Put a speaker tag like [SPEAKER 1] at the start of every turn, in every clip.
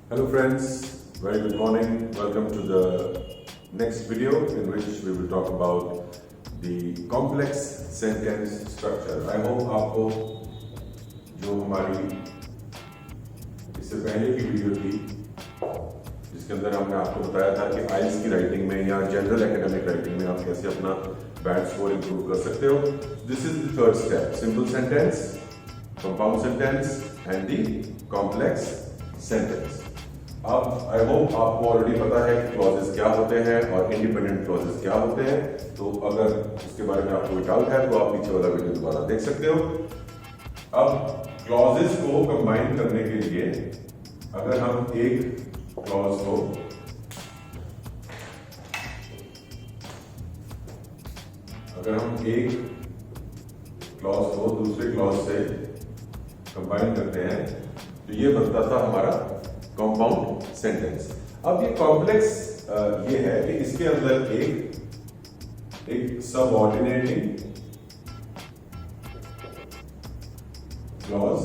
[SPEAKER 1] Hello friends, very good morning. Welcome to the next video in which we will talk about the complex sentence structure. I hope आपको जो हमारी इससे पहले की video थी जिसके अंदर हमने आपको बताया था कि आइल्स की राइटिंग में या जनरल एकेडमिक राइटिंग में आप कैसे अपना बैड स्कोर इंप्रूव कर सकते हो. This is the third step, simple sentence, compound sentence and the complex sentence. अब आई होप आपको ऑलरेडी पता है कि क्लॉजेस क्या होते हैं और इंडिपेंडेंट क्लॉजेस क्या होते हैं. तो अगर उसके बारे में आपको डाउट है तो आप पीछे वाला वीडियो दोबारा देख सकते हो. अब क्लॉजेस को कंबाइन करने के लिए अगर हम एक क्लॉज को दूसरे क्लॉज से कंबाइन करते हैं तो ये बनता था हमारा कंपाउंड सेंटेंस. अब ये कॉम्प्लेक्स ये है कि इसके अंदर एक सबऑर्डिनेटिंग क्लॉज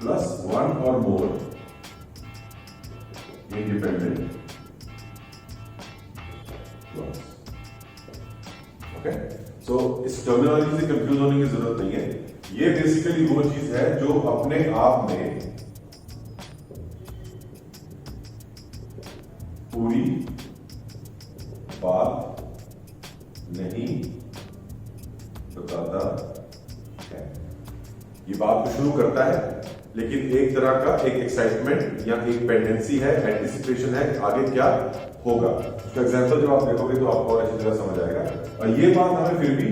[SPEAKER 1] प्लस वन और मोर इंडिपेंडेंट क्लॉज. ओके, सो इस टर्मिनोलॉजी से कंफ्यूज होने की जरूरत नहीं है. ये बेसिकली वो चीज है जो अपने आप में पूरी बात नहीं बताता है. ये बात तो शुरू करता है लेकिन एक तरह का एक एक्साइटमेंट या एक पेंडेंसी है, एंटिसिपेशन है आगे क्या होगा. उसका एग्जांपल जब आप देखोगे तो आपको और अच्छी तरह समझ आएगा. और ये बात हमें फिर भी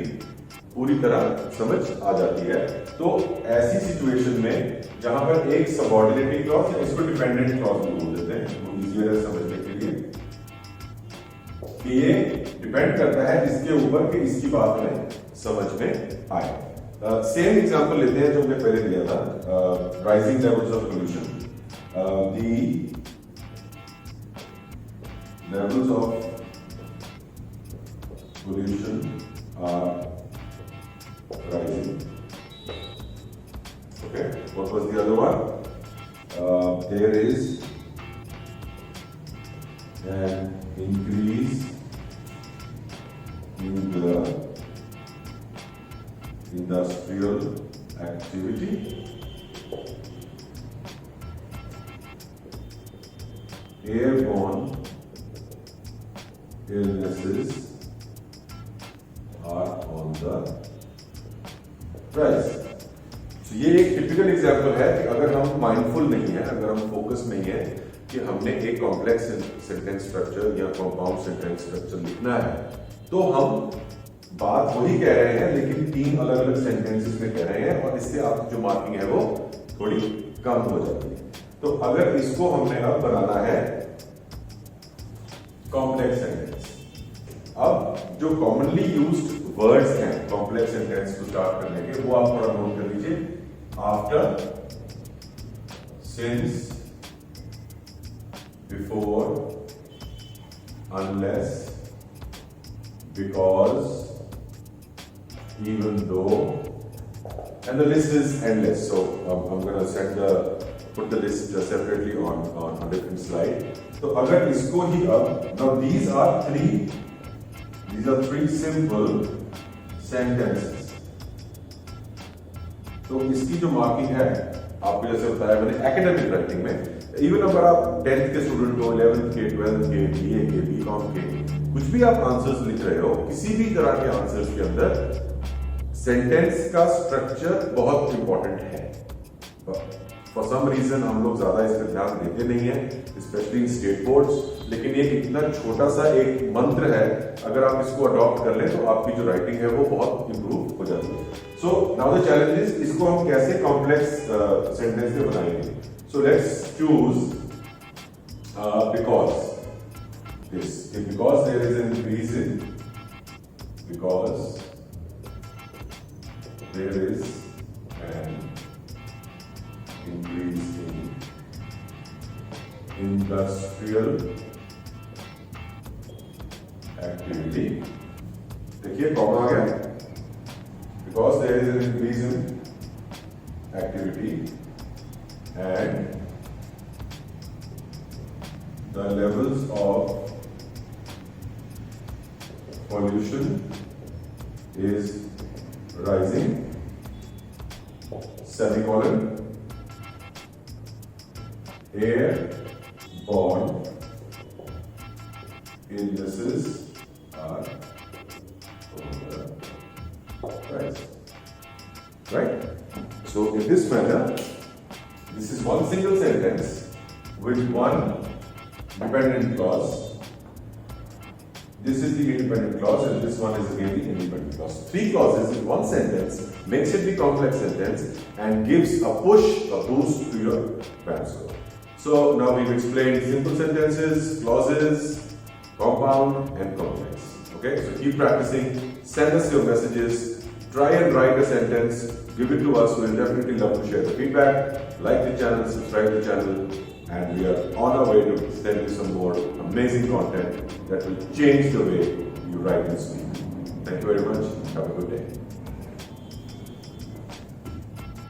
[SPEAKER 1] पूरी तरह समझ आ जाती है. तो ऐसी सिचुएशन में जहां पर एक सबऑर्डिनेटिंग क्लॉज या इसको डिपेंडेंट क्लॉज भी बोल देते हैं, वो इजियर है समझने के लिए कि ये डिपेंड करता है इसके ऊपर कि इसकी बात में समझ में आए. सेम एग्जांपल लेते हैं जो हमने पहले दिया था, rising levels of pollution. The levels of pollution are rising. Okay, what was the other one? There is an increase in the industrial activity. Airborne illnesses are on the rise. So ये एक typical example है कि अगर हम mindful नहीं है, अगर हम फोकस नहीं है कि हमने एक कॉम्प्लेक्स सेंटेंस स्ट्रक्चर या कंपाउंड सेंटेंस स्ट्रक्चर लिखना है, तो हम बात वही कह रहे हैं लेकिन तीन अलग अलग सेंटेंसेस में कह रहे हैं और इससे आपकी जो मार्किंग है वो थोड़ी कम हो जाती है. तो अगर इसको हमने अब बनाना है कॉम्प्लेक्स सेंटेंस, अब जो कॉमनली यूज्ड वर्ड्स हैं कॉम्प्लेक्स सेंटेंस को स्टार्ट करने के, वो आप थोड़ा नोट कर लीजिए. After, since, before, unless, because, even though, and the list is endless. So I'm going to put the list separately on a different slide. तो अगर इसको ही अब, now these are three simple sentences. तो इसकी जो marking है आपको जैसे बताया मैंने एकेडमिक राइटिंग में, इवन अगर आप 10th के स्टूडेंट हो, 11th के, 12th के, बीए के, बीकॉम के, कुछ भी आप आंसर्स लिख रहे हो, किसी भी तरह के आंसर्स के अंदर सेंटेंस का स्ट्रक्चर बहुत इंपॉर्टेंट है. फॉर सम रीजन हम लोग ज्यादा इस पर ध्यान देते नहीं है, स्पेशली इन स्टेट बोर्ड्स. लेकिन ये इतना छोटा सा एक मंत्र है, अगर आप इसको अडॉप्ट कर लें तो आपकी जो राइटिंग है वो बहुत इंप्रूव हो जाती है. So now the challenge is इसको हम कैसे कॉम्प्लेक्स सेंटेंस में बनाएंगे. So let's choose because this, because there is an increase in, because there is an increase in industrial activity. देखिए कॉमा आ गया, because there is an increase in activity and the levels of pollution is rising, semicolon, airborne illnesses are on the rise. Right? So in this manner, this is one single sentence with one dependent clause. This is the independent clause and this one is again the independent clause. Three clauses in one sentence makes it the complex sentence and gives a push, a boost to your PAN score. So now we've explained simple sentences, clauses, compound and complex. Okay, so keep practicing, send us your messages, try and write a sentence, give it to us, we'll definitely love to share the feedback. Like the channel, subscribe to the channel, and we are on our way to send you some more amazing content that will change the way you write and speak. Thank you very much. Have a good day.